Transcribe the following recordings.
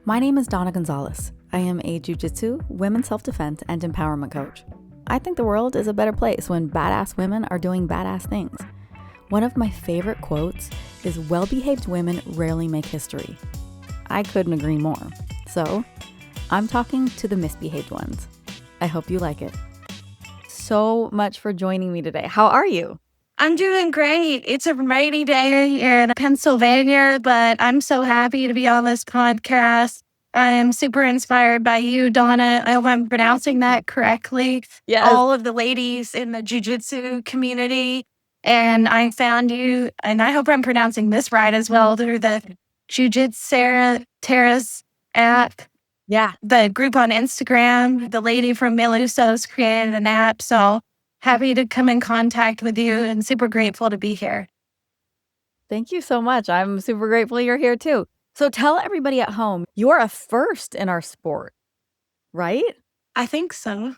My name is Donna Gonzalez. I am a jiu-jitsu, women's self-defense, and empowerment coach. I think the world is a better place when badass women are doing badass things. One of my favorite quotes is, "Well-behaved women rarely make history." I couldn't agree more. So, I'm talking to the misbehaved ones. I hope you like it. So much for joining me today. How are you? I'm doing great. It's a rainy day in Pennsylvania, but I'm so happy to be on this podcast. I am super inspired by you, Donna. I hope I'm pronouncing that correctly. Yes. All of the ladies in the jiu-jitsu community. And I found you, and I hope I'm pronouncing this right as well, through the Jiu-Jitsu Terrace app. Yeah. The group on Instagram. The lady from Milusos created an app. So happy to come in contact with you and super grateful to be here. Thank you so much. I'm super grateful you're here too. So tell everybody at home, you're a first in our sport, right? I think so.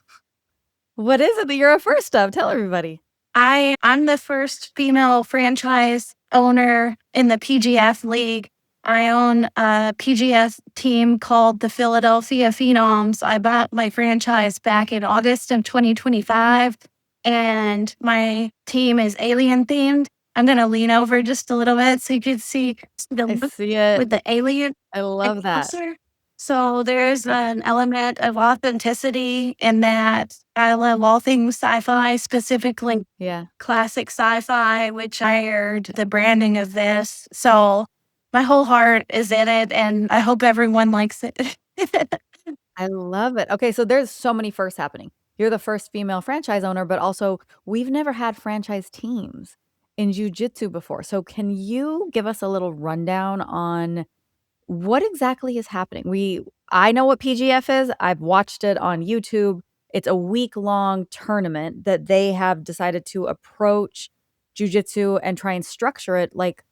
What is it that you're a first of? Tell everybody. I'm the first female franchise owner in the PGF League. I own a PGF team called the Philadelphia Phenoms. I bought my franchise back in August of 2025, and my team is alien themed. I'm going to lean over just a little bit so you can see the I look see it. with the alien. I love that. So there's an element of authenticity in that. I love all things sci-fi, specifically classic sci-fi, which I heard the branding of this. So my whole heart is in it, and I hope everyone likes it. I love it. Okay, so there's so many firsts happening. You're the first female franchise owner, but also we've never had franchise teams in jiu-jitsu before. So can you give us a little rundown on what exactly is happening? I know what PGF is. I've watched it on YouTube. It's a week-long tournament that they have decided to approach jiu-jitsu and try and structure it like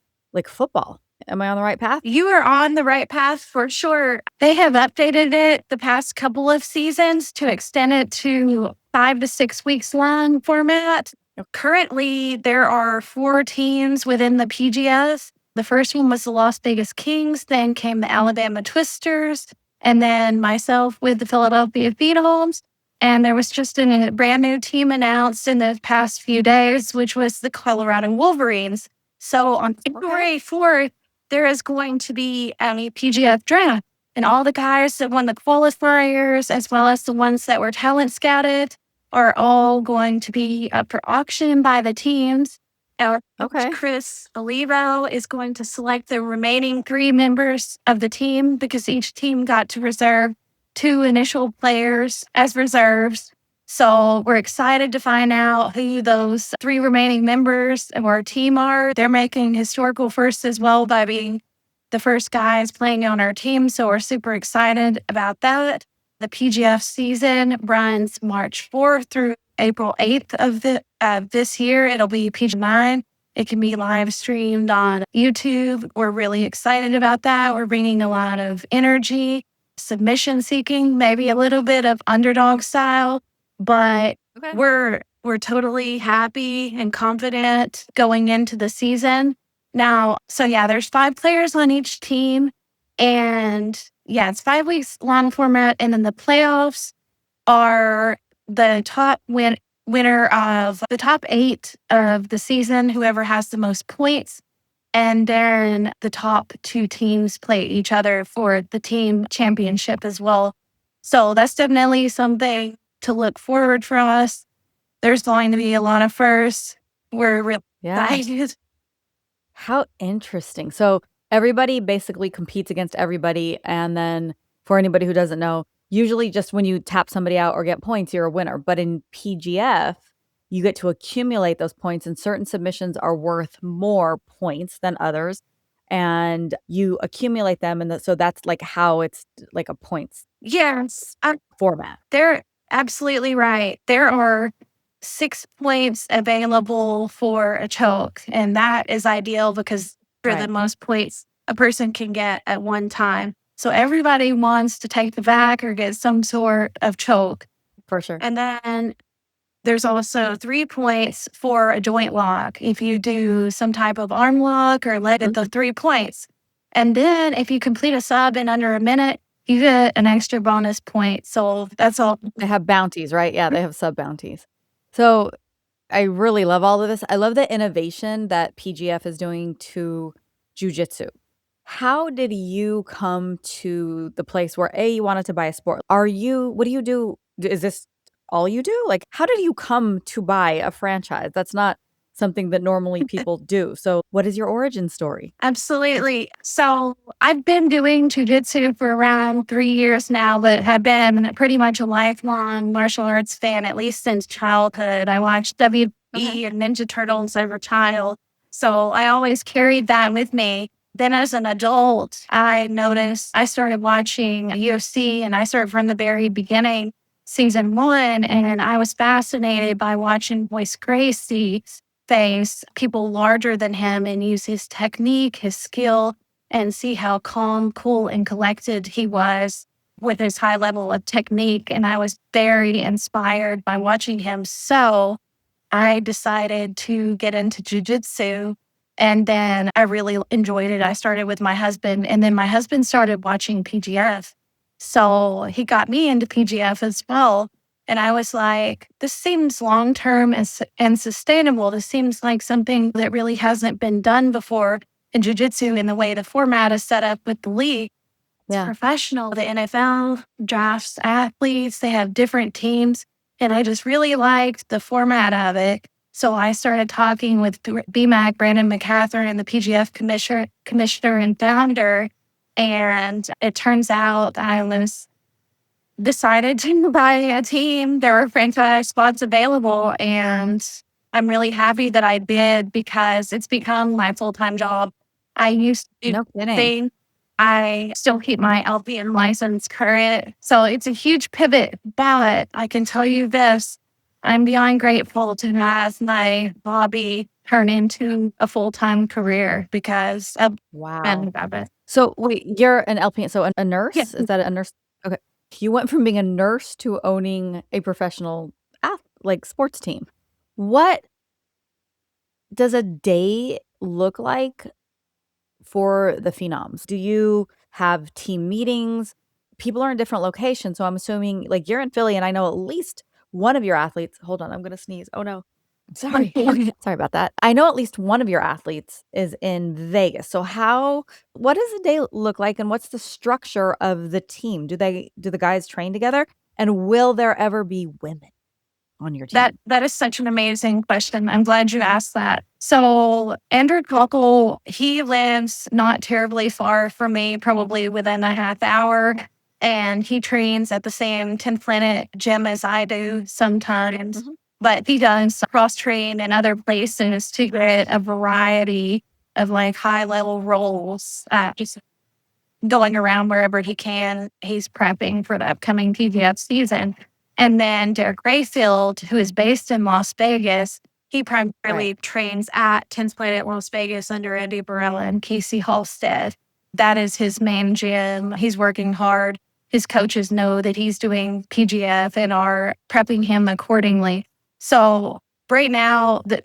football. Am I on the right path? You are on the right path for sure. They have updated it the past couple of seasons to extend it to 5 to 6 weeks long format. Currently, there are 4 teams within the PGS. The first one was the Las Vegas Kings, then came the Alabama Twisters, and then myself with the Philadelphia Phenoms. And there was just a brand new team announced in the past few days, which was the Colorado Wolverines. So on February 4th, there is going to be a PGF draft. And all the guys that won the qualifiers, as well as the ones that were talent scouted, are all going to be up for auction by the teams. Our coach, Chris Olivo, is going to select the remaining 3 members of the team because each team got to reserve 2 initial players as reserves. So we're excited to find out who those 3 remaining members of our team are. They're making historical firsts as well by being the first guys playing on our team. So we're super excited about that. The PGF season runs March 4th through April 8th of this year. It'll be PG9. It can be live streamed on YouTube. We're really excited about that. We're bringing a lot of energy, submission seeking, maybe a little bit of underdog style, but we're totally happy and confident going into the season. Now, there's 5 players on each team, and it's 5 weeks long format, and then the playoffs are the top winner of the top 8 of the season, whoever has the most points. And then the top 2 teams play each other for the team championship as well. So that's definitely something to look forward for us. There's going to be a lot of firsts. We're really excited. How interesting. So everybody basically competes against everybody. And then for anybody who doesn't know, usually just when you tap somebody out or get points, you're a winner. But in PGF, you get to accumulate those points, and certain submissions are worth more points than others. And you accumulate them. And so that's like how it's like a points format. They're absolutely right. There are 6 points available for a choke. And that is ideal because for the most points a person can get at one time. So everybody wants to take the back or get some sort of choke. For sure. And then there's also 3 points for a joint lock. If you do some type of arm lock or leg at the 3 points. And then if you complete a sub in under a minute, you get an extra bonus point. So that's all. They have bounties, right? Yeah, they have sub bounties. So I really love all of this. I love the innovation that PGF is doing to jujitsu. How did you come to the place where A, you wanted to buy a sport? What do you do? Is this all you do? Like, how did you come to buy a franchise? That's not something that normally people do. So, what is your origin story? Absolutely. So I've been doing jujitsu for around 3 years now, but have been pretty much a lifelong martial arts fan, at least since childhood. I watched Okay. WWE and Ninja Turtles as a child. So I always carried that with me. Then as an adult, I noticed I started watching UFC and I started from the very beginning, season one, and I was fascinated by watching Royce Gracie face people larger than him and use his technique, his skill, and see how calm, cool, and collected he was with his high level of technique. And I was very inspired by watching him. So I decided to get into jujitsu. And then I really enjoyed it. I started with my husband, and then my husband started watching PGF. So he got me into PGF as well. And I was like, this seems long term and sustainable. This seems like something that really hasn't been done before in jujitsu in the way the format is set up with the league. It's Yeah. professional. The NFL drafts athletes, they have different teams. And I just really liked the format of it. So I started talking with BMAC, Brandon McCatherine, the PGF commissioner and founder. And it turns out I was decided to buy a team. There were franchise spots available. And I'm really happy that I did because it's become my full time job. I used to do No kidding. things. I still keep my LPN license current. So it's a huge pivot, but I can tell you this. I'm beyond grateful to have my hobby turn into a full time career because of Wow. it. So, wait, you're an LPN, so a Yeah, nurse? Is that a nurse? Okay. You went from being a nurse to owning a professional like sports team. What does a day look like for the Phenoms? Do you have team meetings? People are in different locations, so I'm assuming like you're in Philly and I know at least one of your athletes. Hold on, I'm gonna sneeze. Oh no. Sorry. Sorry about that. I know at least one of your athletes is in Vegas. So what does a day look like and what's the structure of the team? Do the guys train together? And will there ever be women on your team? that is such an amazing question. I'm glad you asked that. So Andrew Cockle, he lives not terribly far from me, probably within a half hour. And he trains at the same 10 Planet gym as I do sometimes. Mhm. But he does cross train in other places to get a variety of like high level roles. Just going around wherever he can. He's prepping for the upcoming PGF season. And then Derek Rayfield, who is based in Las Vegas, he Right. primarily trains at 10th Planet Las Vegas under Andy Barella and Casey Halstead. That is his main gym. He's working hard. His coaches know that he's doing PGF and are prepping him accordingly. So right now, the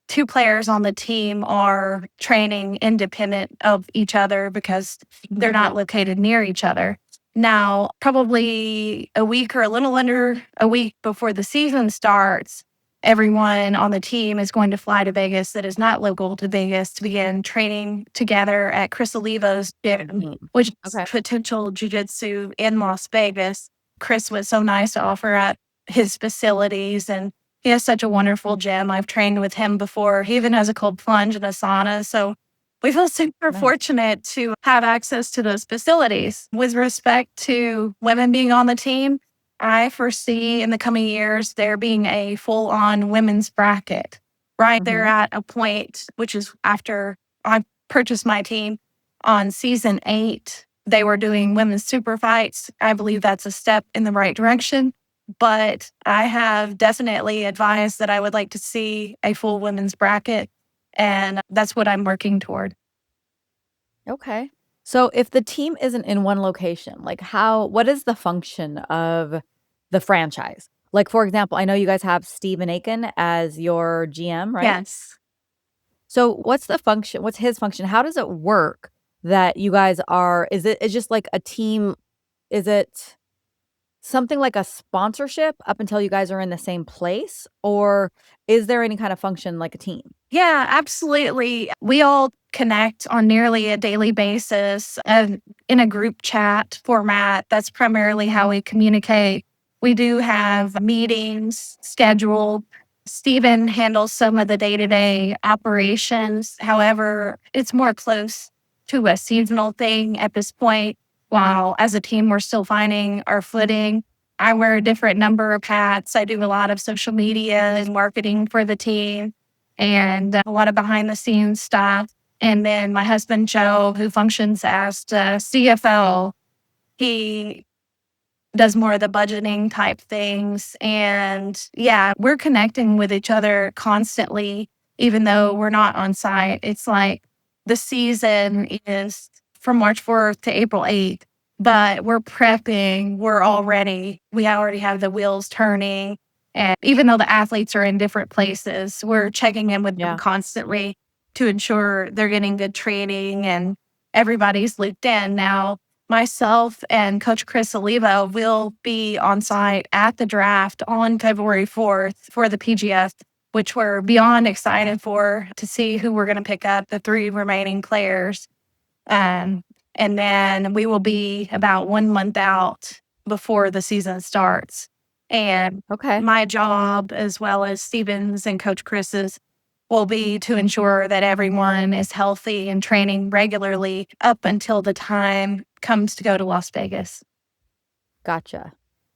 two players on the team are training independent of each other because they're not located near each other. Now, probably a week or a little under a week before the season starts, everyone on the team is going to fly to Vegas that is not local to Vegas to begin training together at Chris Olivo's gym, Mhm. which is Okay. potential jujitsu in Las Vegas. Chris was so nice to offer at his facilities, and he has such a wonderful gym. I've trained with him before. He even has a cold plunge and a sauna. So we feel super Nice. fortunate to have access to those facilities. With respect to women being on the team, I foresee in the coming years there being a full on women's bracket. Right. They're Mhm. at a point, which is after I purchased my team on season 8, they were doing women's super fights. I believe that's a step in the right direction. But I have definitely advised that I would like to see a full women's bracket. And that's what I'm working toward. Okay. So if the team isn't in one location, like what is the function of the franchise? Like, for example, I know you guys have Steven Aiken as your GM, right? Yes. So what's the function? What's his function? How does it work that you guys is just like a team? Is it something like a sponsorship up until you guys are in the same place, or is there any kind of function like a team? Yeah, absolutely. We all connect on nearly a daily basis in a group chat format. That's primarily how we communicate. We do have meetings scheduled. Stephen handles some of the day to day operations. However, it's more close to a seasonal thing at this point. While as a team, we're still finding our footing. I wear a different number of hats. I do a lot of social media and marketing for the team and a lot of behind the scenes stuff. And then my husband, Joe, who functions as the CFO, he does more of the budgeting type things. And yeah, we're connecting with each other constantly, even though we're not on site. It's like the season is from March 4th to April 8th, but we're prepping. We already have the wheels turning. And even though the athletes are in different places, we're checking in with them Yeah. constantly to ensure they're getting good training and everybody's looped in. Now, myself and Coach Chris Oliva will be on site at the draft on February 4th for the PGF, which we're beyond excited for to see who we're going to pick up, the three remaining players. Um, and then we will be about 1 month out before the season starts. And Okay. my job, as well as Steven's and Coach Chris's, will be to ensure that everyone is healthy and training regularly up until the time comes to go to Las Vegas. Gotcha.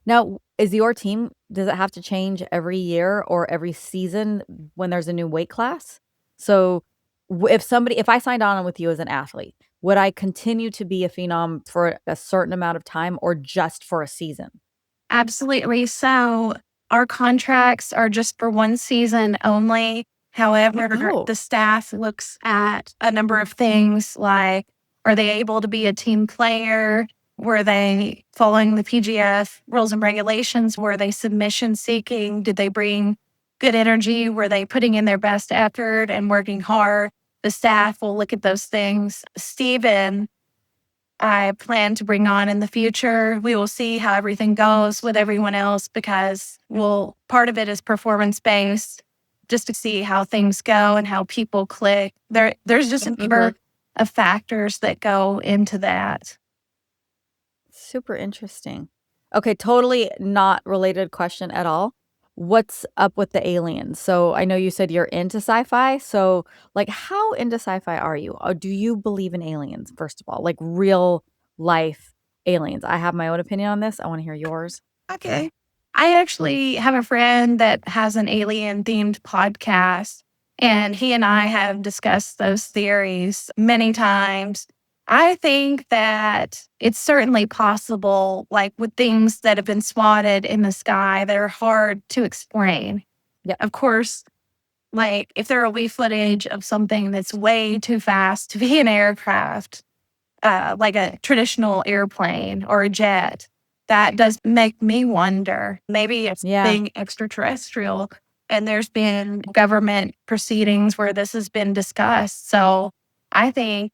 Now, is your team, does it have to change every year or every season when there's a new weight class? So, if I signed on with you as an athlete, would I continue to be a phenom for a certain amount of time or just for a season? Absolutely. So our contracts are just for 1 season only. However, Oh, the staff looks at a number of things like, are they able to be a team player? Were they following the PGF rules and regulations? Were they submission seeking? Did they bring good energy? Were they putting in their best effort and working hard? The staff will look at those things. Stephen, I plan to bring on in the future. We will see how everything goes with everyone else because part of it is performance based, just to see how things go and how people click. There's just a number of factors that go into that. super interesting. Okay, totally not related question at all. What's up with the aliens? So I know you said you're into sci-fi. So, like, how into sci-fi are you? Do you believe in aliens, first of all, like real life aliens? I have my own opinion on this. I want to hear yours. Okay. I actually have a friend that has an alien themed podcast, and he and I have discussed those theories many times. I think that it's certainly possible, like with things that have been spotted in the sky that are hard to explain. Yep. Of course, like if there will be footage of something that's way too fast to be an aircraft, like a traditional airplane or a jet, that does make me wonder. Maybe it's Yeah. being extraterrestrial, and there's been government proceedings where this has been discussed. So I think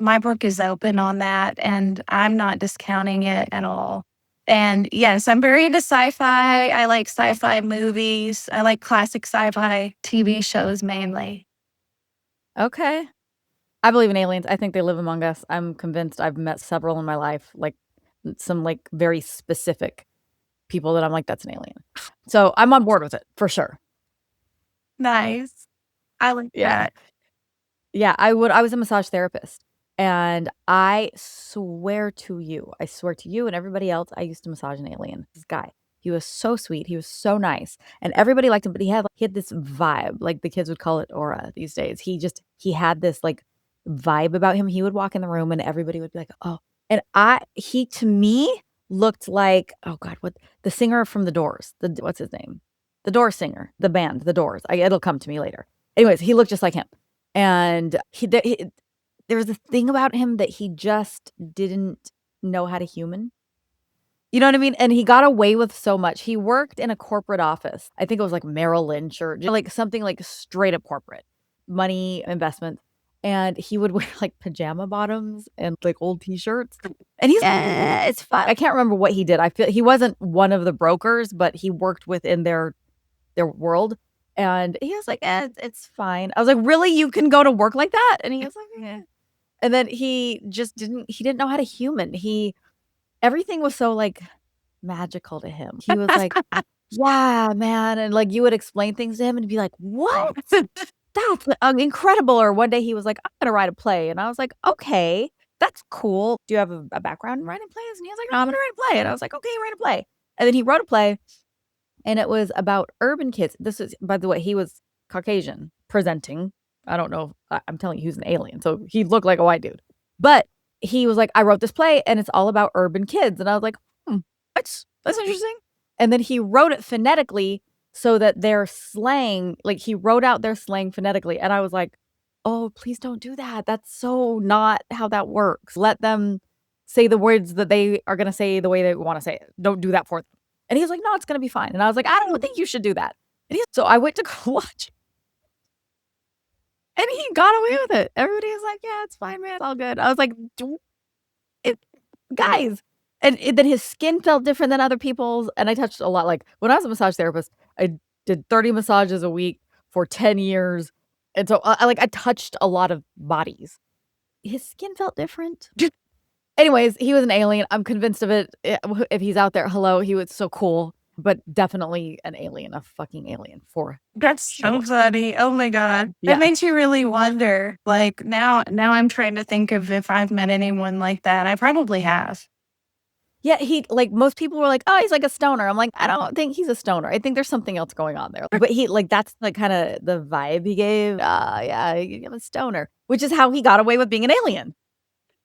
my book is open on that, and I'm not discounting it at all. And yes, I'm very into sci-fi. I like sci-fi movies. I like classic sci-fi TV shows mainly. Okay. I believe in aliens. I think they live among us. I'm convinced. I've met several in my life, like some like very specific people that I'm like, that's an alien. So I'm on board with it for sure. Nice. I like Yeah. that. Yeah, I was a massage therapist, and I swear to you and everybody else, I used to massage an alien. This guy, he was so sweet, he was so nice, and everybody liked him, but he had this vibe, like the kids would call it aura these days. He had this, like, vibe about him. He would walk in the room and everybody would be like, "Oh," and he to me looked like, oh god, what the singer from The Doors, what's his name? The Doors singer, the band, The Doors. It'll come to me later. Anyways, he looked just like him. And there was a thing about him that he just didn't know how to human. You know what I mean? And he got away with so much. He worked in a corporate office. I think it was like Merrill Lynch or like something like straight up corporate, money, investment. and he would wear like pajama bottoms and like old t-shirts. And he's it's fun. I can't remember what he did. I feel he wasn't one of the brokers, but he worked within their world. And he was like, it's fine. I was like, really? You can go to work like that? And he was like, yeah. And then he didn't know how to human. Everything was so like magical to him. He was like, yeah, man. And like you would explain things to him and be like, what? That's incredible. Or one day he was like, I'm gonna write a play. And I was like, okay, that's cool. Do you have a background in writing plays? And he was like, no, I'm gonna write a play. And I was like, okay, write a play. And then he wrote a play and it was about urban kids. This is, by the way, he was Caucasian presenting. I don't know. I'm telling you, he was an alien. So he looked like a white dude. But he was like, I wrote this play and it's all about urban kids. And I was like, that's interesting. And then he wrote it phonetically so that their slang, like he wrote out their slang phonetically. And I was like, oh, please don't do that. That's so not how that works. Let them say the words that they are going to say the way they want to say it. Don't do that for them. And he was like, no, it's going to be fine. And I was like, I don't think you should do that. So I went to go watch. And he got away with it. Everybody was like, yeah, it's fine, man. It's all good. I was like, guys. And then his skin felt different than other people's. And I touched a lot. Like when I was a massage therapist, I did 30 massages a week for 10 years. And so I touched a lot of bodies. His skin felt different. Anyways, he was an alien. I'm convinced of it. If he's out there, hello, he was so cool. But definitely an alien, a fucking alien for That's so funny. Oh my God. yeah. That makes you really wonder. Like now I'm trying to think of if I've met anyone like that. I probably have. Yeah, he like most people were like, "Oh, he's like a stoner." I'm like, "I don't think he's a stoner. I think there's something else going on there." But he like that's like kinda the vibe he gave. Yeah, I'm a stoner, which is how he got away with being an alien.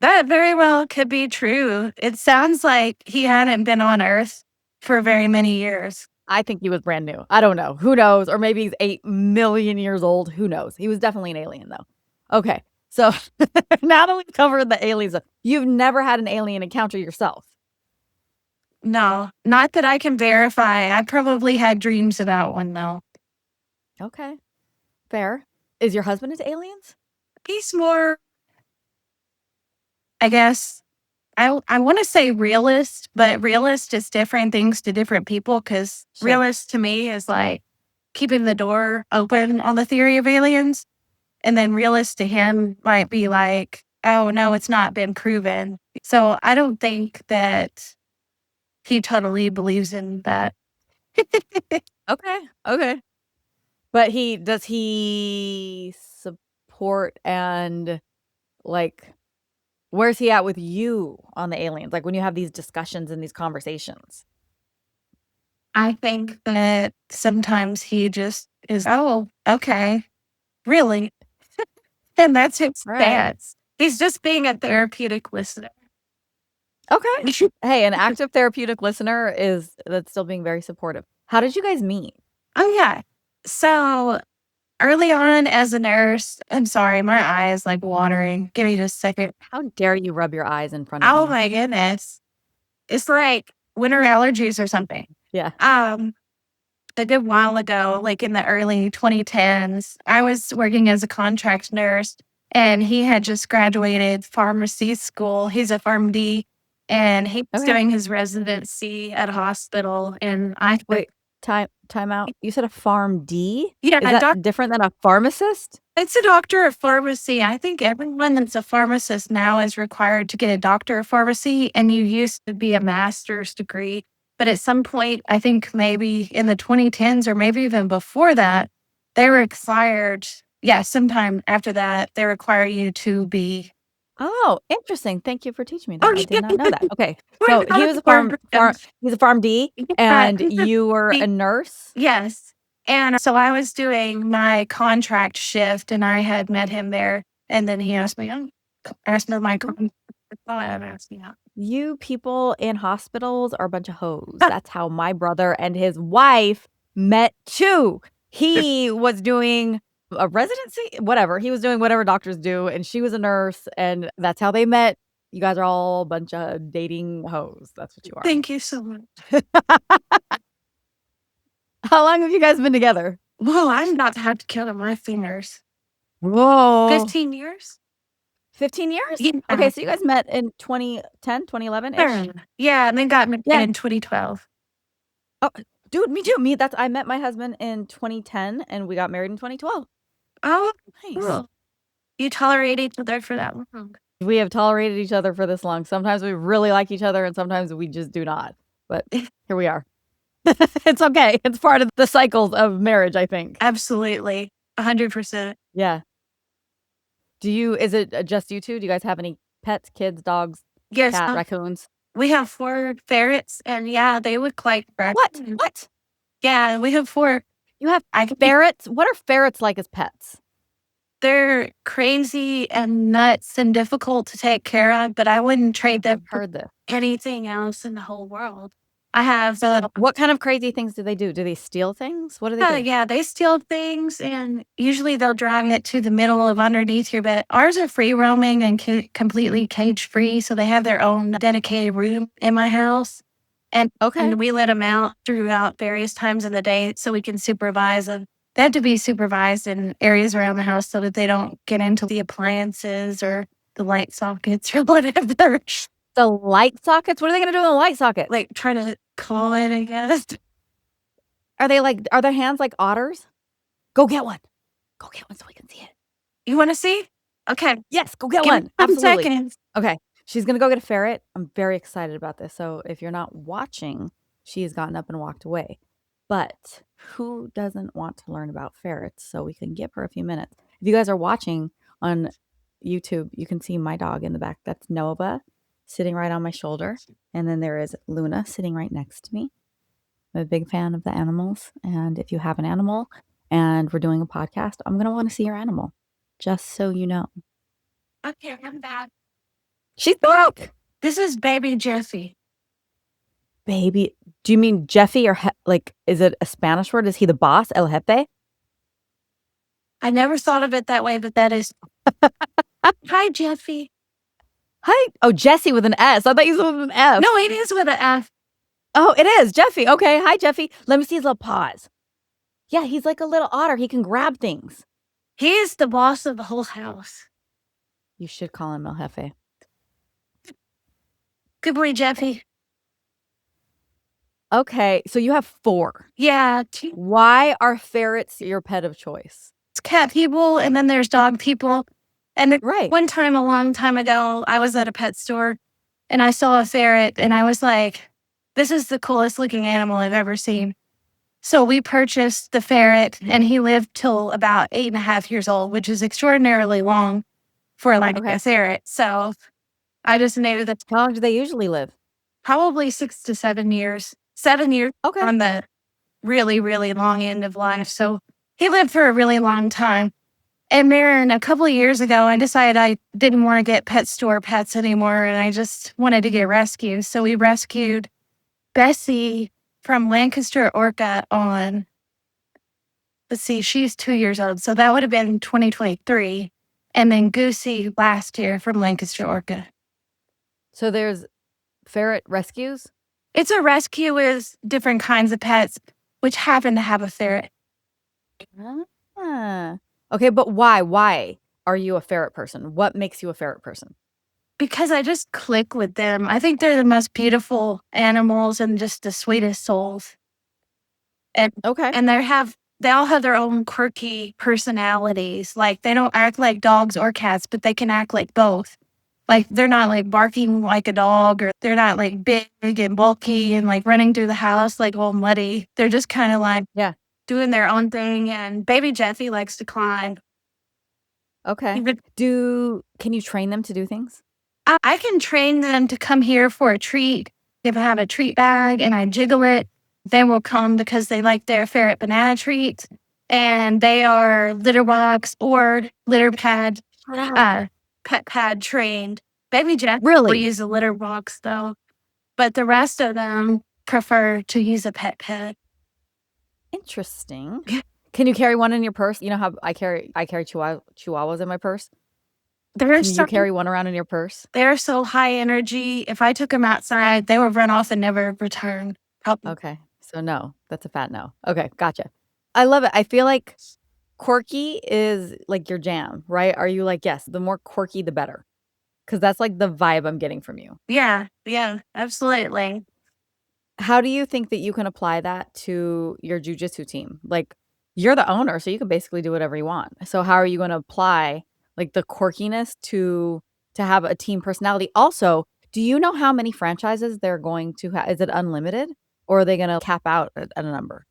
That very well could be true. It sounds like he hadn't been on Earth for very many years. I think he was brand new. I don't know. Who knows? Or maybe he's 8 million years old. Who knows? He was definitely an alien though. Okay. So now that we've covered the aliens, you've never had an alien encounter yourself. No, not that I can verify. I probably had dreams about one though. Okay. Fair. Is your husband into aliens? He's more, I guess, I want to say realist, but realist is different things to different people because Sure. realist to me is like keeping the door open on the theory of aliens. And then realist to him might be like, oh, no, it's not been proven. So I don't think that he totally believes in that. Okay. Okay. But does he support and, like, where's he at with you on the aliens? Like, when you have these discussions and these conversations? I think that sometimes he just is, oh, okay, really? And that's his Right. stance. He's just being a therapeutic listener. Okay. Hey, an active therapeutic listener that's still being very supportive. How did you guys meet? Oh, yeah. So early on as a nurse, I'm sorry, my eye is like watering. Give me just a second. How dare you rub your eyes in front of Oh me? my goodness. It's like winter allergies or something. Yeah. A good while ago, like in the early 2010s, I was working as a contract nurse and he had just graduated pharmacy school. He's a PharmD and he was Okay. doing his residency at a hospital. And I, Wait, time out. You said a PharmD? yeah, Is that different than a pharmacist? it's a doctor of pharmacy. I think everyone that's a pharmacist now is required to get a doctor of pharmacy, and you used to be a master's degree. But at some point, I think maybe in the 2010s or maybe even before that, they were required. Yeah, sometime after that, they require you to be. Oh, interesting. Thank you for teaching me Oh, that. I did not know that. Okay. we're So he not was a pharmacists. he's a PharmD Yeah, and you were a nurse? yes. And so I was doing my contract shift and I had met him there. And then he asked me, my contract. Oh, I asked me out. You people in hospitals are a bunch of hoes. That's how my brother and his wife met too. He was doing a residency, whatever. He was doing whatever doctors do, and she was a nurse, and that's how they met. You guys are all a bunch of dating hoes. That's what you are. Thank you so much. How long have you guys been together? Well, I'm about to have to count on my fingers. Whoa. 15 years? 15 years? Yeah. Okay, so you guys met in 2010, 2011-ish? Yeah, and then got married Yeah. in 2012. Oh, dude, me too. I met my husband in 2010 and we got married in 2012. Oh, Nice. cool. You tolerate each other for that long. We have tolerated each other for this long. Sometimes we really like each other and sometimes we just do not. But here we are. It's okay. It's part of the cycles of marriage, I think. Absolutely. 100%. Yeah. Is it just you two? Do you guys have any pets, kids, dogs, Yes, cat, raccoons? we have 4 ferrets, and yeah, they look like What? raccoons. What? Yeah, we have 4. You have I can ferrets? What are ferrets like as pets? They're crazy and nuts and difficult to take care of, but I wouldn't trade them for Heard this. anything else in the whole world. I have, What kind of crazy things do they do? Do they steal things? What do they do? yeah, they steal things, and usually they'll drag it to the middle of underneath your bed. Ours are free roaming and completely cage free, so they have their own dedicated room in my house. Okay. And we let them out throughout various times in the day so we can supervise them. They have to be supervised in areas around the house so that they don't get into the appliances or the light sockets or whatever. The light sockets? What are they gonna do in the light socket? Like trying to claw it, I guess. Are their hands like otters? Go get one. Go get one so we can see it. You want to see? Okay. Yes, go get Give me one. some Absolutely. seconds. Okay. She's gonna go get a ferret. I'm very excited about this. So if you're not watching, she has gotten up and walked away. But who doesn't want to learn about ferrets? So we can give her a few minutes. If you guys are watching on YouTube, you can see my dog in the back. That's Nova sitting right on my shoulder. And then there is Luna sitting right next to me. I'm a big fan of the animals. And if you have an animal and we're doing a podcast, I'm going to want to see your animal, just so you know. Okay, I'm back. She's back. This is baby Jesse. Baby. Do you mean Jeffy or is it a Spanish word? Is he the boss, El Jefe? I never thought of it that way, but that is. Hi, Jeffy. Hi. Oh, Jesse with an S. I thought you said with an F. No, it is with an F. Oh, it is. Jeffy. Okay. Hi, Jeffy. Let me see his little paws. Yeah, he's like a little otter. He can grab things. He is the boss of the whole house. You should call him El Jefe. Good boy, Jeffy. Okay. So you have 4. Yeah. Why are ferrets your pet of choice? It's cat people, and then there's dog people. And Right. one time, a long time ago, I was at a pet store and I saw a ferret and I was like, this is the coolest looking animal I've ever seen. So we purchased the ferret and he lived till about 8.5 years old, which is extraordinarily long for a ferret. So I just named it. How long do they usually live? Probably 6 to 7 years. 7 years on the really, really long end of life. So he lived for a really long time. And Marin, a couple of years ago, I decided I didn't want to get pet store pets anymore, and I just wanted to get rescued. So we rescued Bessie from Lancaster Orca on, let's see, she's 2 years old. So that would have been 2023. And then Goosey last year from Lancaster Orca. So there's ferret rescues? It's a rescue with different kinds of pets, which happen to have a ferret. Ah. Okay, but why? Why are you a ferret person? What makes you a ferret person? Because I just click with them. I think they're the most beautiful animals and just the sweetest souls. And they all have their own quirky personalities. Like they don't act like dogs or cats, but they can act like both. Like they're not like barking like a dog, or they're not like big and bulky and like running through the house like old Muddy. They're just kind of like doing their own thing. And baby Jeffy likes to climb. Okay. Can you train them to do things? I can train them to come here for a treat. If I have a treat bag and I jiggle it, they will come because they like their ferret banana treats. And they are litter box or litter pad, pet pad trained. Baby Jeff will use a litter box though, but the rest of them prefer to use a pet pad. Interesting. Can you carry one in your purse? You know how I carry chihuahuas in my purse? Can you carry one around in your purse? They're so high energy. If I took them outside, they would run off and never return. Okay. So no, that's a fat no. Okay, gotcha. I love it. I feel like quirky is, like, your jam, right? Are you like, "Yes, the more quirky, the better," because that's, like, the vibe I'm getting from you. Yeah, yeah, absolutely. How do you think that you can apply that to your jujitsu team? Like, you're the owner, so you can basically do whatever you want. So how are you gonna apply, like, the quirkiness to have a team personality? Also, do you know how many franchises they're going to is it unlimited, or are they gonna cap out at a number?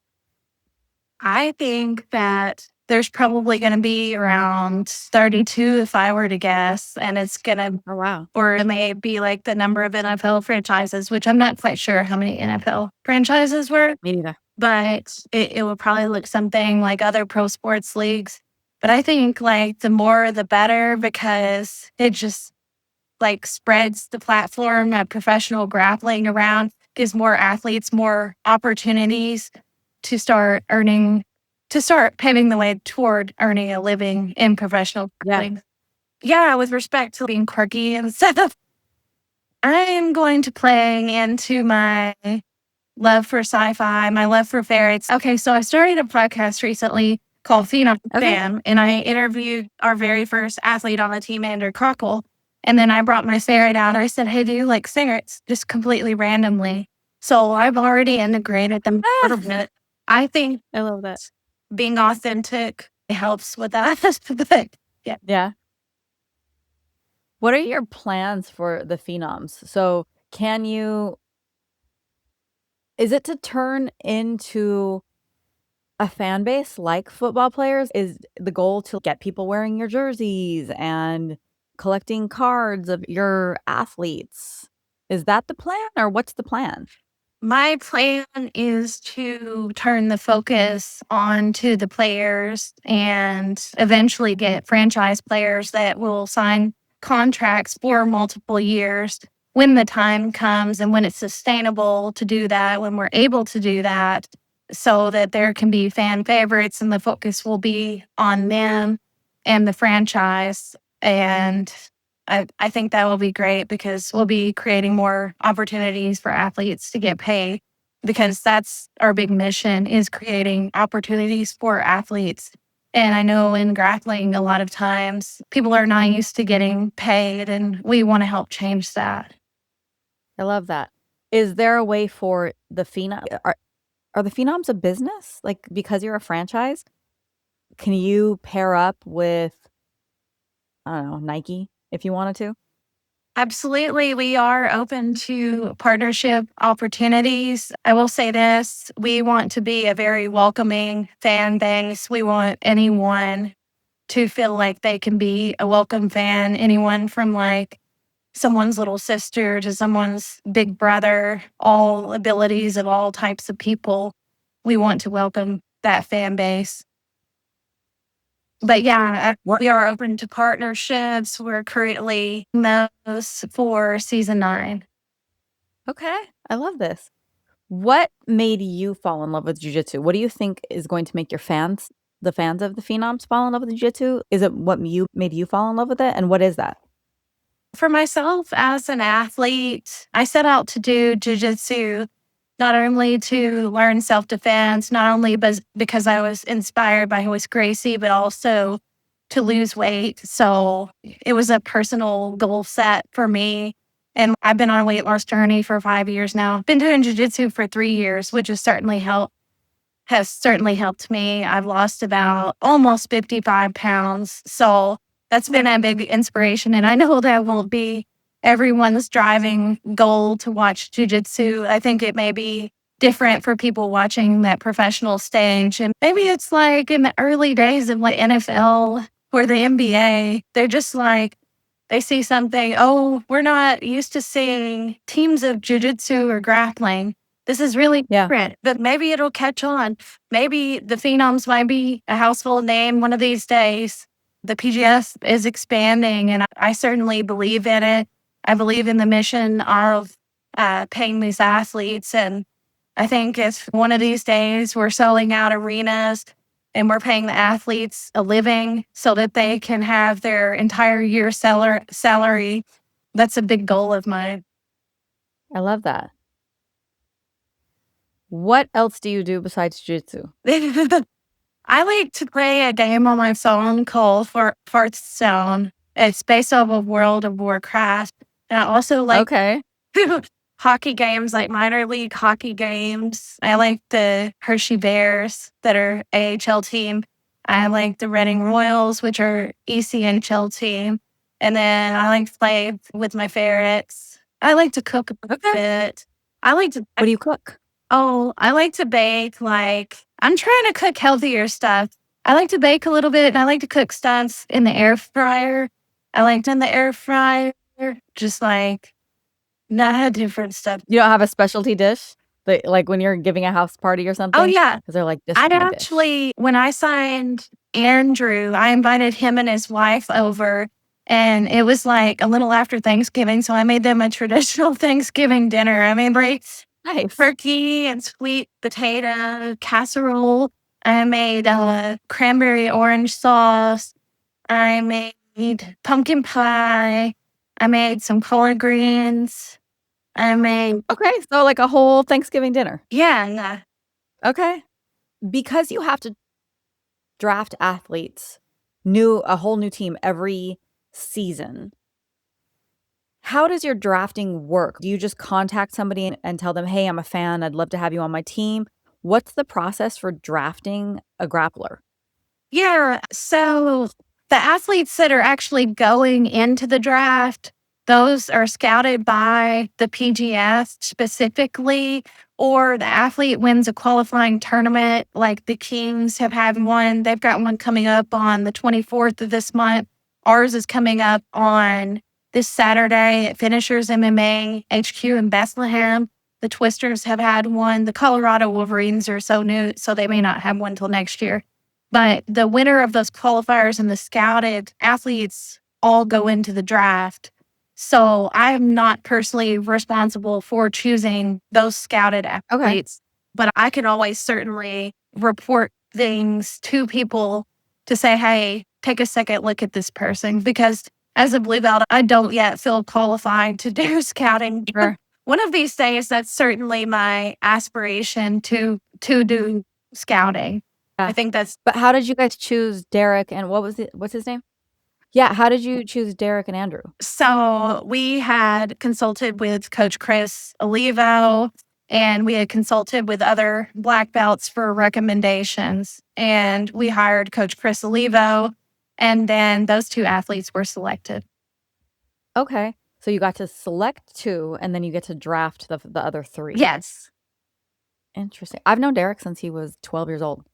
I think that there's probably going to be around 32 if I were to guess, and it's going to, Oh, wow. or it may be like the number of NFL franchises, which I'm not quite sure how many NFL franchises were, Me neither. but it will probably look something like other pro sports leagues. But I think like the more the better because it just like spreads the platform of professional grappling around, gives more athletes more opportunities to start earning, to start paving the way toward earning a living in professional Yeah. grappling. Yeah, with respect to being quirky and stuff, I am going to play into my love for sci-fi, my love for fairies. Okay, so I started a podcast recently called Phenom Okay. Fam, and I interviewed our very first athlete on the team, Andrew Cockle. And then I brought my ferret out. I said, "Hey, do you like singers?" Just completely randomly. So I've already integrated them a Ah, little bit. I think I love that. being authentic helps with that. But yeah, Yeah. What are your plans for the Phenoms? So, can you is it to turn into a fan base like football players? Is the goal to get people wearing your jerseys and collecting cards of your athletes? Is that the plan, or what's the plan? my plan is to turn the focus onto the players and eventually get franchise players that will sign contracts for multiple years when the time comes and when it's sustainable to do that, when we're able to do that, so that there can be fan favorites and the focus will be on them and the franchise. And I think that will be great because we'll be creating more opportunities for athletes to get paid because that's our big mission is creating opportunities for athletes. And I know in grappling, a lot of times people are not used to getting paid, and we want to help change that. I love that. Is there a way for the Phenom are the Phenoms a business? Like, because you're a franchise, can you pair up with, I don't know, Nike if you wanted to? Absolutely. We are open to partnership opportunities. I will say this, we want to be a very welcoming fan base. We want anyone to feel like they can be a welcome fan, anyone from like someone's little sister to someone's big brother, all abilities of all types of people. We want to welcome that fan base. But yeah, What we are open to partnerships. We're currently in those for season 9. Okay, I love this. What made you fall in love with jujitsu? What do you think is going to make your fans, the fans of the Phenoms, fall in love with jujitsu? Is it what you made you fall in love with it? And what is that? For myself as an athlete, I set out to do jujitsu not only to learn self defense, not only because I was inspired by Hoist Gracie, but also to lose weight. So it was a personal goal set for me. And I've been on a weight loss journey for 5 years now. Been doing jujitsu for 3 years, which has certainly helped me. I've lost about almost 55 pounds. So that's been a big inspiration. And I know that won't be everyone's driving goal to watch jujitsu. I think it may be different for people watching that professional stage. And maybe it's like in the early days of like NFL or the NBA, they're just like, they see something, oh, we're not used to seeing teams of jujitsu or grappling. This is really Yeah, different, but maybe it'll catch on. Maybe the Phenoms might be a household name one of these days. The PGS is expanding, and I certainly believe in it. I believe in the mission of paying these athletes. And I think if one of these days we're selling out arenas and we're paying the athletes a living so that they can have their entire year salary, that's a big goal of mine. I love that. What else do you do besides jujitsu? I like to play a game on my phone called Hearthstone. It's based off of World of Warcraft. And I also like Okay. hockey games, like minor league hockey games. I like the Hershey Bears that are AHL team. I like the Reading Royals, which are ECNHL team. And then I like to play with my ferrets. I like to cook a Okay. bit. I like to What do you cook? Oh, I like to bake, I'm trying to cook healthier stuff. I like to bake a little bit, and I like to cook stuff in the air fryer. I like in the air fryer, just, not different stuff. You don't have a specialty dish? Like, when you're giving a house party or Oh, something? yeah. Because 'Cause they're like, "This is I'd my dish." actually when I signed Andrew, I invited him and his wife over, and it was, a little after Thanksgiving, so I made them a traditional Thanksgiving dinner. I made, Nice. turkey and sweet potato casserole. I made, cranberry orange sauce. I made pumpkin pie. I made some collard greens. I made Okay, so like a whole Thanksgiving dinner. yeah, and, Okay. Because you have to draft athletes, a whole new team every season, how does your drafting work? Do you just contact somebody and tell them, "Hey, I'm a fan. I'd love to have you on my team." What's the process for drafting a grappler? yeah, so the athletes that are actually going into the draft, those are scouted by the PGF specifically, or the athlete wins a qualifying tournament, like the Kings have had one. They've got one coming up on the 24th of this month. Ours is coming up on this Saturday at Finishers MMA HQ in Bethlehem. The Twisters have had one. The Colorado Wolverines are so new, so they may not have one till next year. But the winner of those qualifiers and the scouted athletes all go into the draft. So I'm not personally responsible for choosing those scouted Okay. athletes, but I can always certainly report things to people to say, hey, take a second look at this person. Because as a blue belt, I don't yet feel qualified to do scouting. Sure. One of these days, that's certainly my aspiration to do scouting. I Yeah. think that's But how did you guys choose Derek and what's his name? Yeah, how did you choose Derek and Andrew? so we had consulted with Coach Chris Olivo and we had consulted with other black belts for recommendations. And we hired Coach Chris Olivo, and then those two athletes were selected. Okay. So you got to select 2 and then you get to draft the other 3. Yes. Interesting. I've known Derek since he was 12 years old.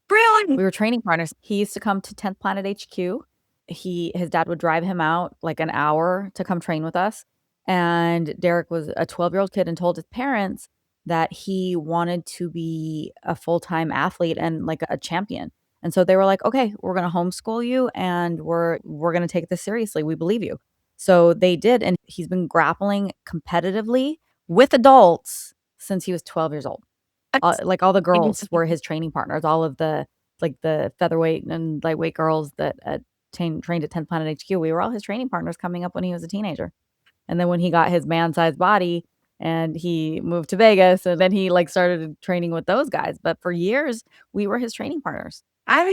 Really? We were training partners. He used to come to 10th Planet HQ. His dad would drive him out like an hour to come train with us. And Derek was a 12-year-old kid and told his parents that he wanted to be a full-time athlete and like a champion. And so they were like, "Okay, we're going to homeschool you and we're going to take this seriously. We believe you." So they did, and he's been grappling competitively with adults since he was 12 years old. That's Like, all the girls amazing. were his training partners, all of the featherweight and lightweight girls that, trained at 10th Planet HQ, we were all his training partners coming up when he was a teenager. And then when he got his man-sized body and he moved to Vegas, and then he, like, started training with those guys, but for years, we were his training partners. I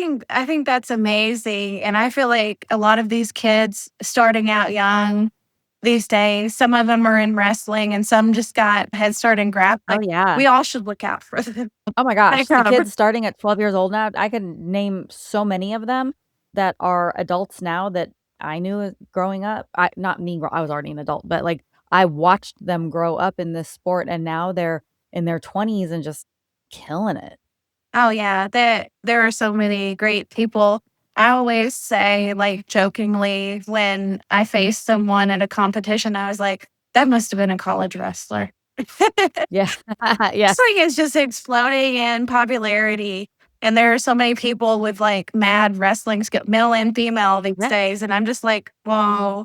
think that's amazing. And I feel like a lot of these kids starting out young these days, some of them are in wrestling and some just got head start in Oh, grappling. yeah. We all should look out for them. Oh my I gosh, the kind of kids starting at 12 years old now, I can name so many of them that are adults now that I knew growing up. Not me, I was already an adult, but, like, I watched them grow up in this sport, and now they're in their 20s and just killing it. Oh, yeah, there are so many great people. I always say, jokingly, when I faced someone at a competition, I was like, "That must have been a college wrestler." Yeah. Yeah. Wrestling is just exploding in popularity, and there are so many people with, mad wrestling skill male and female these Yeah. days, and I'm just like, "Whoa,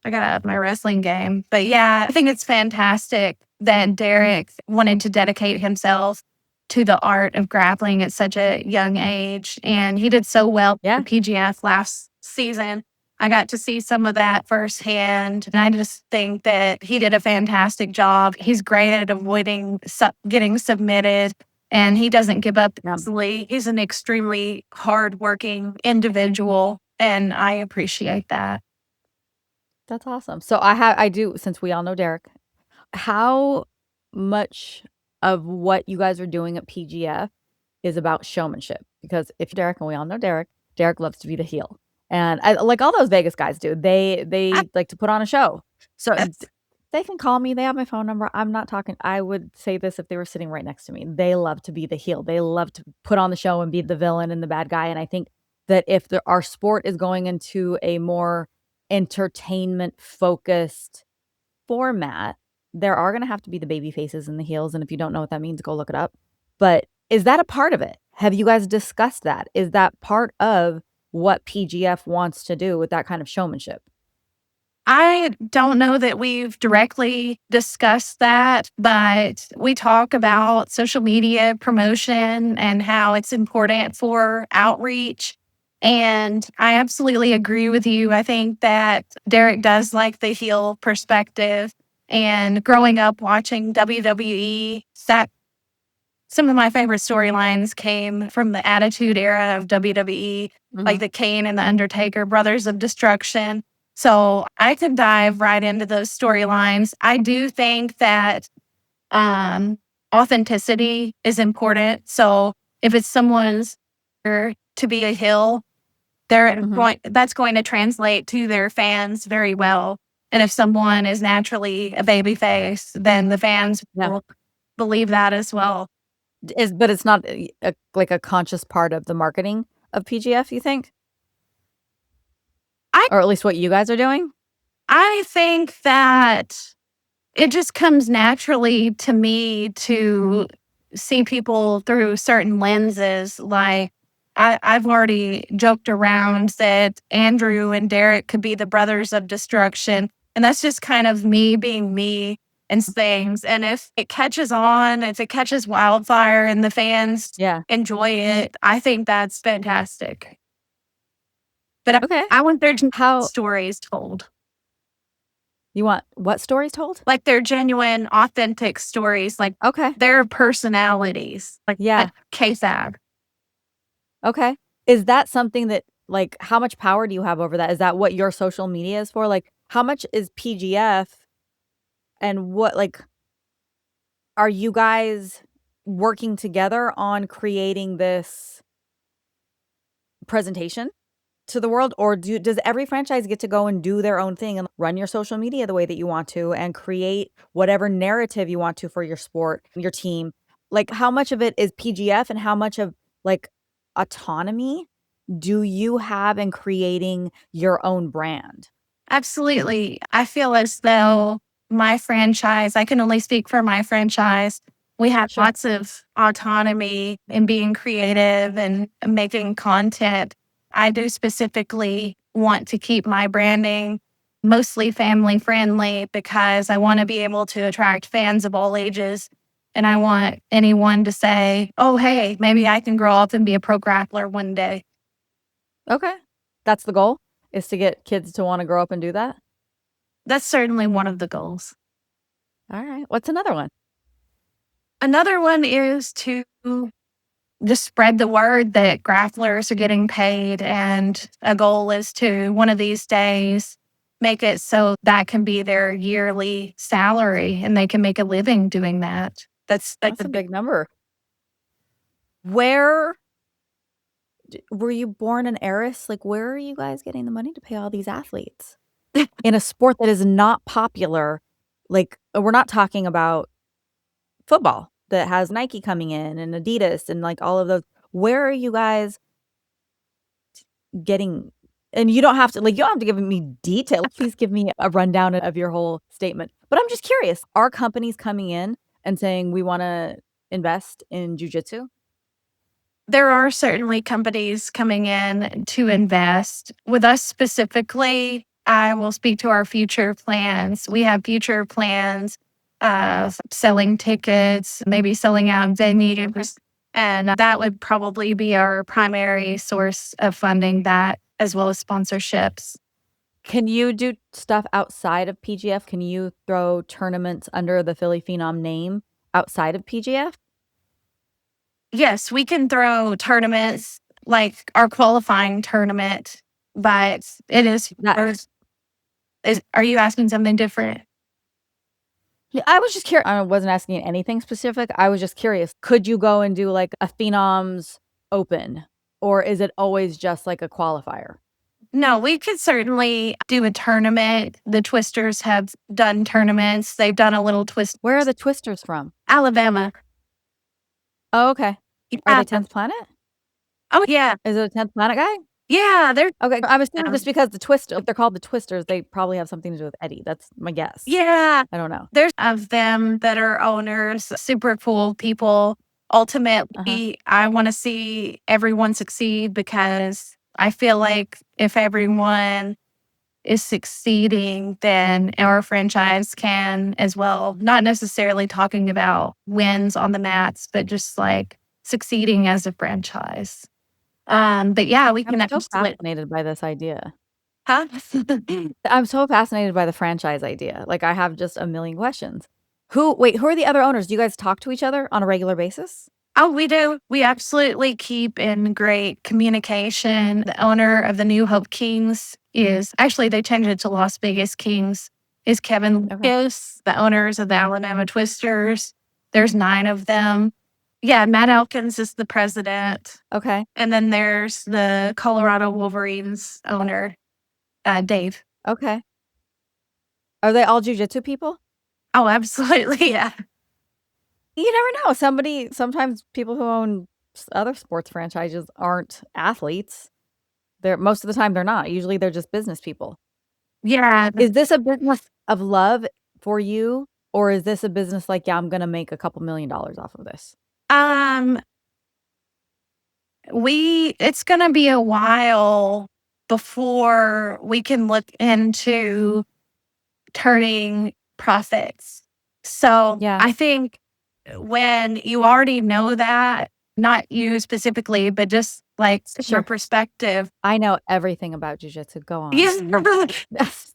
I gotta up my wrestling game." But, yeah, I think it's fantastic that Derek wanted to dedicate himself to the art of grappling at such a young age, and he did so well Yeah. at PGF last season. I got to see some of that firsthand, and I just think that he did a fantastic job. He's great at avoiding getting submitted. and he doesn't give up Yeah. easily. He's an extremely hardworking individual, and I appreciate that. That's awesome. So I do, since we all know Derek, how much of what you guys are doing at PGF is about showmanship? Because if Derek, and we all know Derek, Derek loves to be the heel. And I like all those Vegas guys do. I, They like to put on a show. So that's they can call me. They have my phone number. I'm not talking. I would say this if they were sitting right next to me. They love to be the heel. They love to put on the show and be the villain and the bad guy. And I think that if our sport is going into a more entertainment focused format, there are gonna have to be the baby faces and the heels, and if you don't know what that means, go look it up. But is that a part of it? Have you guys discussed that? Is that part of what PGF wants to do with that kind of showmanship? I don't know that we've directly discussed that, but we talk about social media promotion and how it's important for outreach. And I absolutely agree with you. I think that Derek does like the heel perspective. And growing up watching WWE, that some of my favorite storylines came from the Attitude Era of WWE, like Mhm, the Kane and the Undertaker, Brothers of Destruction. So I could dive right into those storylines. I do think that um, authenticity is important. So if it's someone's to be a heel, mhm. that's going to translate to their fans very well. And if someone is naturally a baby face, then the fans Yeah. will believe that as well. But it's not like a conscious part of the marketing of PGF, you think? I Or at least what you guys are doing? I think that it just comes naturally to me to see people through certain lenses. Like I've already joked around that Andrew and Derek could be the brothers of destruction. And that's just kind of me being me and things. And if it catches on, if it catches wildfire and the fans Yeah. enjoy it, I think that's fantastic. But Okay. I want their How stories told. you want what stories told? Like, they're genuine, authentic stories, like, Okay. their personalities, like, Yeah. KSAB. Okay. Is that something that like, how much power do you have over that? Is that what your social media is for? Like, how much is PGF and what like, are you guys working together on creating this presentation to the world? Or does every franchise get to go and do their own thing and run your social media the way that you want to and create whatever narrative you want to for your sport, your team? Like, how much of it is PGF and how much of, like, autonomy do you have in creating your own brand? Absolutely. I feel as though my franchise I can only speak for my franchise. We have Sure. lots of autonomy in being creative and making content. I do specifically want to keep my branding mostly family friendly because I want to be able to attract fans of all ages. And I want anyone to say, oh, hey, maybe I can grow up and be a pro grappler one day. Okay. That's the goal, is to get kids to wanna grow up and do that? That's certainly one of the goals. Alright. What's another one? Another one is to just spread the word that grapplers are getting paid. And a goal is to one of these days make it so that can be their yearly salary and they can make a living doing that. That's like That's a big number. Where were you born an heiress? Like, where are you guys getting the money to pay all these athletes? In a sport that is not popular, like, we're not talking about football that has Nike coming in and Adidas and, like, all of those. Where are you guys getting, and you don't have to, like, you don't have to give me detail. Please give me a rundown of your whole statement. But I'm just curious, are companies coming in and saying, "We wanna invest in jujitsu?" there are certainly companies coming in to invest. With us specifically, I will speak to our future plans. We have future plans of selling tickets, maybe selling out venues, and that would probably be our primary source of funding that, as well as sponsorships. Can you do stuff outside of PGF? Can you throw tournaments under the Philly Phenom name outside of PGF? Yes, we can throw tournaments like our qualifying tournament, but it is That are you asking something different? Yeah, I was just curious. I wasn't asking anything specific. I was just curious. Could you go and do like a Phenoms Open, or is it always just like a qualifier? No, we could certainly do a tournament. The Twisters have done tournaments. They've done a little twist. Where are the Twisters from? Alabama. Oh, okay. Are Yeah. they 10th Planet? Oh, yeah. Is it a 10th Planet guy? Yeah. They're, Okay, I'm assuming just because they're called the Twisters, they probably have something to do with Eddie. That's my guess. yeah. I don't know. There's of them that are owners, super cool people. Uh-huh. Ultimately, I want to see everyone succeed because I feel like if everyone is succeeding, then our franchise can as well. Not necessarily talking about wins on the mats, but just like succeeding as a franchise. But yeah, we I'm can so absolutely. fascinated by this idea. Huh? I'm so fascinated by the franchise idea. Like, I have just a million questions. Who are the other owners? Do you guys talk to each other on a regular basis? Oh, we do. We absolutely keep in great communication. The owner of the New Hope Kings is actually, they changed it to Las Vegas Kings, is Kevin Okay. Lucas. The owners of the Alabama Twisters, there's 9 of them. Yeah, Matt Elkins is the president. Okay. And then there's the Colorado Wolverines owner, Dave. Okay. Are they all jujitsu people? Oh, absolutely. Yeah. You never know. Sometimes people who own other sports franchises aren't athletes. Most of the time they're not. Usually they're just business people. Yeah. Is this a business of love for you, or is this a business like, yeah, I'm gonna make a couple $1,000,000 off of this? Um, it's going to be a while before we can look into turning profits. So Yeah, I think when you already know that, not you specifically, but just like your sure. perspective. I know everything about jujitsu. Go on. Yes.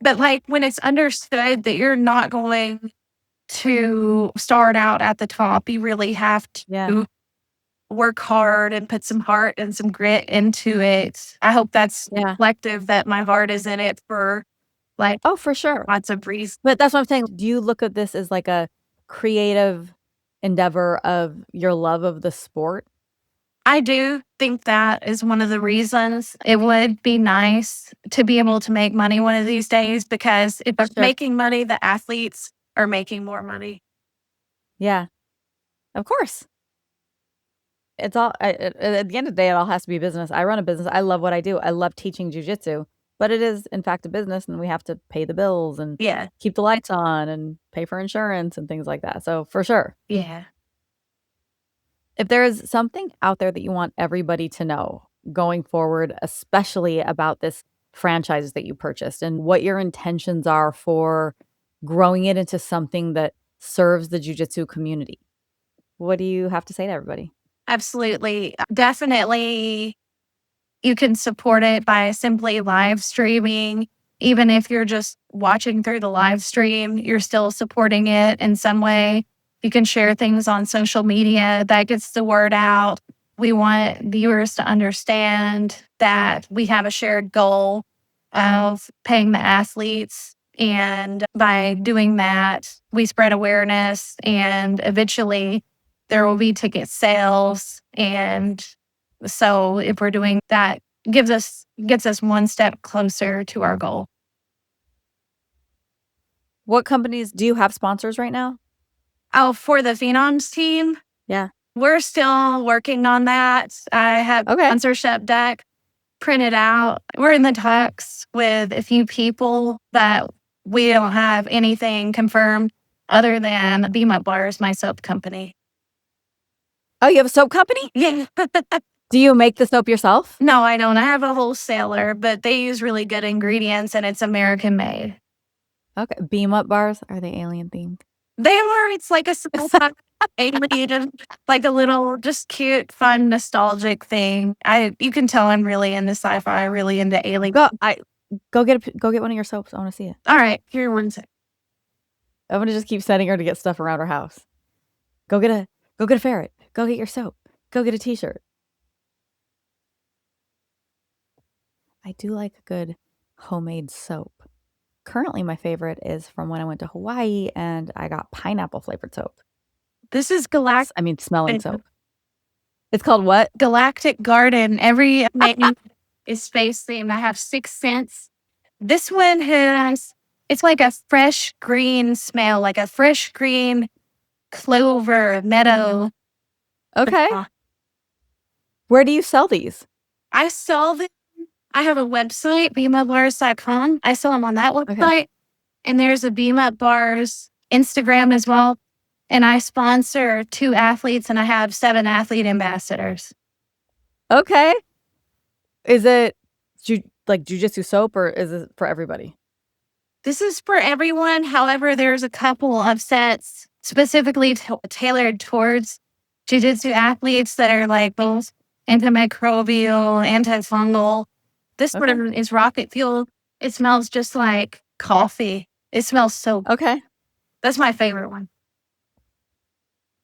But like when it's understood that you're not going to start out at the top, you really have Yeah, to work hard and put some heart and some grit into it. I hope that's yeah. reflective that my heart is in it for like Oh, for sure. lots of reasons. But that's what I'm saying. Do you look at this as like a creative endeavor of your love of the sport? I do think that is one of the reasons. It would be nice to be able to make money one of these days because if I'm Sure. making money, the athletes are making more money. Yeah, of course. It's all at the end of the day, it all has to be business. I run a business. I love what I do. I love teaching jujitsu, but it is in fact a business, and we have to pay the bills and Yeah. keep the lights on and pay for insurance and things like that. So for sure, Yeah. if there is something out there that you want everybody to know going forward, especially about this franchise that you purchased and what your intentions are for growing it into something that serves the jujitsu community, what do you have to say to everybody? Absolutely. Definitely you can support it by simply live streaming. Even if you're just watching through the live stream, you're still supporting it in some way. You can share things on social media that gets the word out. We want viewers to understand that we have a shared goal of paying the athletes. And by doing that, we spread awareness and eventually there will be ticket sales. And so if we're doing that, gets us one step closer to our goal. What companies do you have sponsors right now? Oh, for the Phenoms team, Yeah. we're still working on that. I have Okay. sponsorship deck printed out. We're in the talks with a few people that we don't have anything confirmed other than Beam Up Bars, my soap company. Oh, you have a soap company? Yeah. Do you make the soap yourself? No, I don't. I have a wholesaler, but they use really good ingredients and it's American made. Okay. Beam up bars, are they alien themed? They are. It's like a small alien, like a little just cute, fun, nostalgic thing. You can tell I'm really into sci-fi, really into alien. Go get one of your soaps. I wanna see it. All right, here one sec. I'm gonna just keep sending her to get stuff around her house. Go get a ferret. Go get your soap. Go get a t-shirt. I do like a good homemade soap. Currently, my favorite is from when I went to Hawaii and I got pineapple flavored soap. This is Galactic. I mean, smelling soap. It's called what? Galactic Garden. Every menu is space themed. I have 6 scents. This one has, it's like a fresh green smell, like a fresh green clover meadow. Okay. Where do you sell these? I sell them. I have a website, beamupbars.com. I sell them on that website. Okay. And there's a Beam Up Bars Instagram as well. And I sponsor 2 athletes and I have 7 athlete ambassadors. Okay. Is it like jujitsu soap or is it for everybody? This is for everyone. However, there's a couple of sets specifically tailored towards jiu-jitsu athletes that are like both antimicrobial, antifungal. This one is rocket fuel. It smells just like coffee. It smells so good. Okay. That's my favorite one.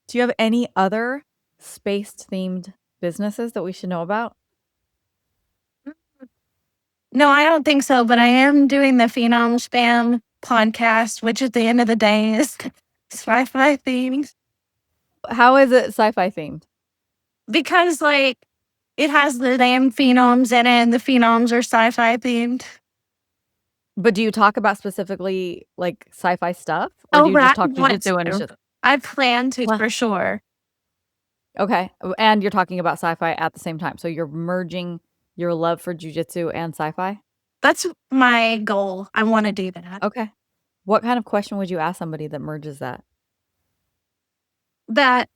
Do you have any other space-themed businesses that we should know about? No, I don't think so, but I am doing the Phenom Spam podcast, which at the end of the day is sci-fi themed. How is it sci-fi themed? Because like it has the damn phenoms in it and the phenoms are sci-fi themed. But do you talk about specifically like sci-fi stuff? Or do you just talk jujitsu and shit? I plan to for sure. Okay. And you're talking about sci-fi at the same time. So you're merging your love for jujitsu and sci-fi? That's my goal. I want to do that. Okay. What kind of question would you ask somebody that merges that?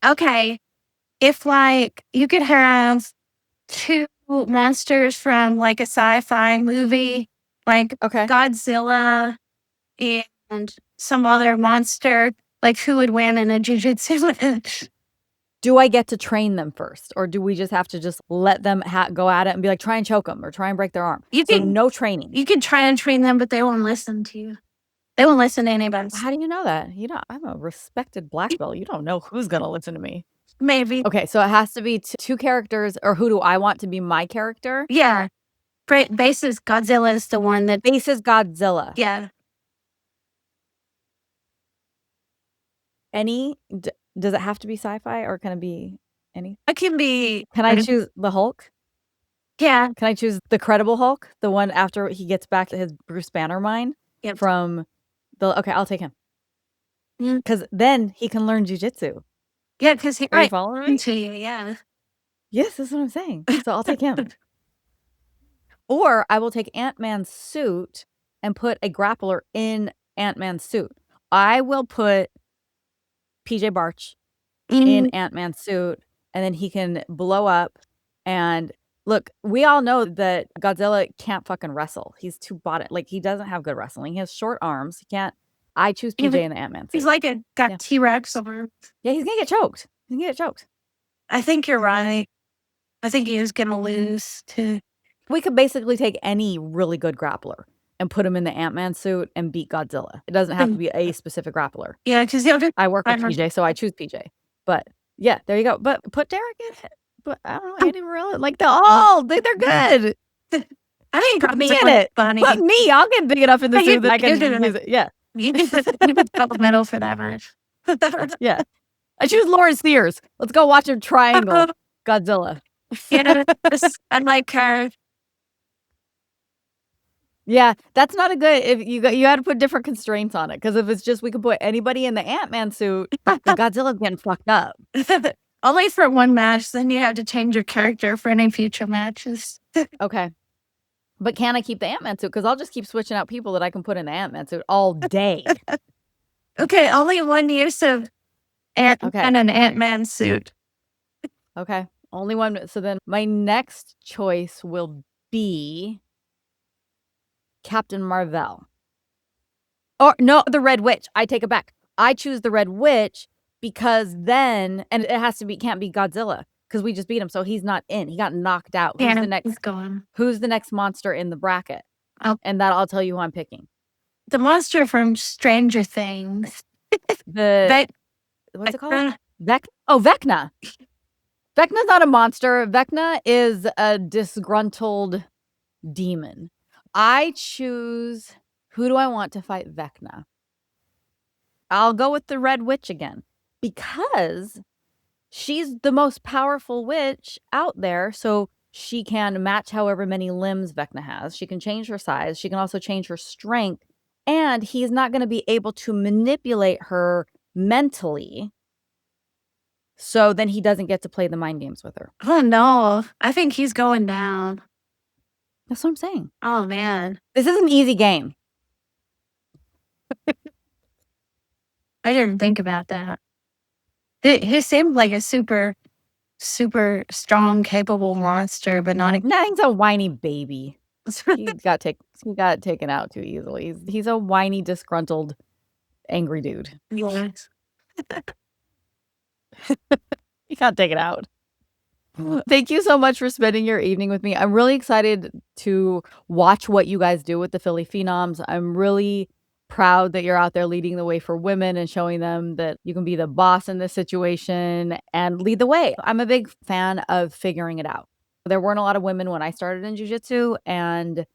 Okay, if like you could have 2 monsters from like a sci-fi movie, like Godzilla and some other monster, like who would win in a jiu-jitsu match? Do I get to train them first? Or do we just have to just let them go at it and be like, try and choke them or try and break their arm? So no training. You can try and train them, but they won't listen to you. They won't listen to anybody. How do you know that? I'm a respected black belt. You don't know who's going to listen to me. Maybe. Okay, so it has to be 2 characters, or who do I want to be my character? Yeah. Basis Godzilla is the one that... Basis Godzilla. Yeah. Does it have to be sci-fi or can it be any? It can be... Can I choose the Hulk? Yeah. Can I choose the Credible Hulk? The one after he gets back to his Bruce Banner mind? Yep. From the... Okay, I'll take him. Because then he can learn jujitsu. Yeah, because he... Are you following me? Into you, yeah. Yes, that's what I'm saying. So I'll take him. Or I will take Ant-Man's suit and put a grappler in Ant-Man's suit. I will put PJ Barch in Ant-Man's suit, and then he can blow up. And look, we all know that Godzilla can't fucking wrestle. He's too body, like he doesn't have good wrestling. He has short arms. He can't. I choose PJ in the Ant-Man suit. He's like got T-Rex over. Yeah, he's gonna get choked. He's gonna get choked. I think you're right. I think he is gonna lose to... We could basically take any really good grappler and put him in the Ant-Man suit and beat Godzilla. It doesn't have to be a specific grappler. Yeah, because I work with PJ, so I choose PJ. But yeah, there you go. But put Derek in it. But I don't know, Andy Morella. Like they're good. I mean, put me in it. Funny. Put me. I'll get big enough in the suit that I can use it. Yeah. You get double medal for that match. Yeah. I choose Lauren Sears. Let's go watch her triangle Godzilla. Yeah, I like her. Yeah, that's not a good. If you had to put different constraints on it, because if it's just we could put anybody in the Ant-Man suit, Godzilla's getting fucked up. Only for one match, then you have to change your character for any future matches. Okay, but can I keep the Ant-Man suit? Because I'll just keep switching out people that I can put in the Ant-Man suit all day. Okay, only one use of and an Ant-Man suit. Okay, only one. So then my next choice will be Captain Marvel. Or no, the Red Witch. I take it back. I choose the Red Witch because then, and it can't be Godzilla because we just beat him, so he's not in. He got knocked out. Who's the next? He's gone. Who's the next monster in the bracket? And that I'll tell you who I'm picking. The monster from Stranger Things. What's it called? Vecna. Vecna's not a monster. Vecna is a disgruntled demon. I choose, who do I want to fight Vecna? I'll go with the Red Witch again because she's the most powerful witch out there. So she can match however many limbs Vecna has. She can change her size. She can also change her strength. And he's not going to be able to manipulate her mentally. So then he doesn't get to play the mind games with her. Oh, no. I think he's going down. That's what I'm saying. Oh, man. This is an easy game. I didn't think about that. He seemed like a super, super strong, capable monster, but not. Nah, he's a whiny baby. He got taken out too easily. He's a whiny, disgruntled, angry dude. Yes. He got taken out. Thank you so much for spending your evening with me. I'm really excited to watch what you guys do with the Philly Phenoms. I'm really proud that you're out there leading the way for women and showing them that you can be the boss in this situation and lead the way. I'm a big fan of figuring it out. There weren't a lot of women when I started in jiu-jitsu, and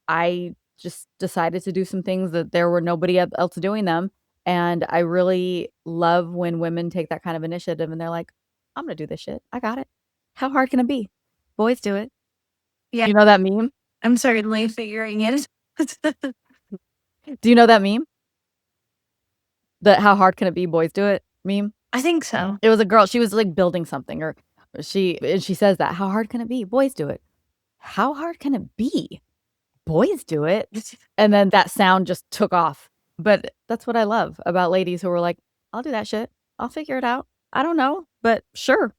I just decided to do some things that there were nobody else doing them. And I really love when women take that kind of initiative and they're like, I'm going to do this shit. I got it. How hard can it be? Boys do it. Yeah. You know that meme? I'm certainly figuring it. Do you know that meme? The how hard can it be? Boys do it meme? I think so. It was a girl. She was like building something, or she says that. How hard can it be? Boys do it. How hard can it be? Boys do it. And then that sound just took off. But that's what I love about ladies who are like, I'll do that shit. I'll figure it out. I don't know, but sure.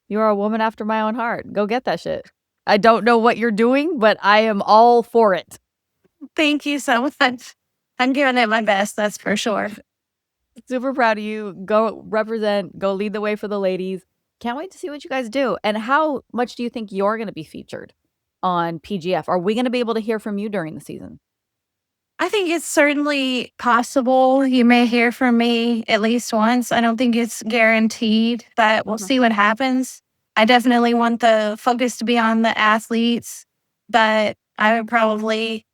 You are a woman after my own heart. Go get that shit. I don't know what you're doing, but I am all for it. Thank you so much. I'm giving it my best, that's for sure. Super proud of you. Go represent, go lead the way for the ladies. Can't wait to see what you guys do. And how much do you think you're going to be featured on PGF? Are we going to be able to hear from you during the season? I think it's certainly possible. You may hear from me at least once. I don't think it's guaranteed, but we'll see what happens. I definitely want the focus to be on the athletes, but I would probably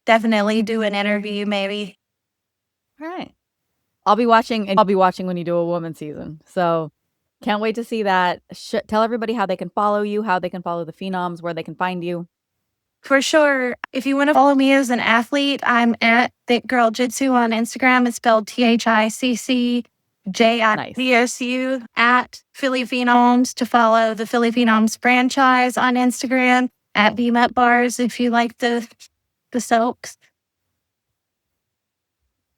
definitely do an interview maybe. All right. I'll be watching, and I'll be watching when you do a women's season. So can't wait to see that. Tell everybody how they can follow you, how they can follow the Phenoms, where they can find you. For sure. If you want to follow me as an athlete, I'm at Thick Girl Jitsu on Instagram. It's spelled THICCJITSU. At Philly Phenoms to follow the Philly Phenoms franchise on Instagram. At Beam Up Bars if you like the soaps.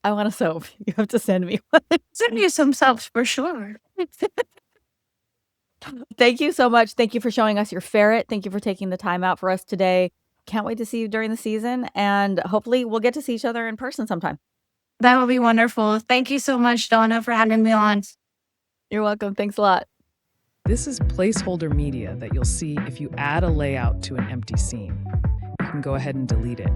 I want a soap. You have to send me one. Send you some soaps for sure. Thank you so much. Thank you for showing us your ferret. Thank you for taking the time out for us today. Can't wait to see you during the season, and hopefully we'll get to see each other in person sometime. That would be wonderful. Thank you so much, Donna, for having me on. You're welcome. Thanks a lot. This is placeholder media that you'll see if you add a layout to an empty scene. You can go ahead and delete it.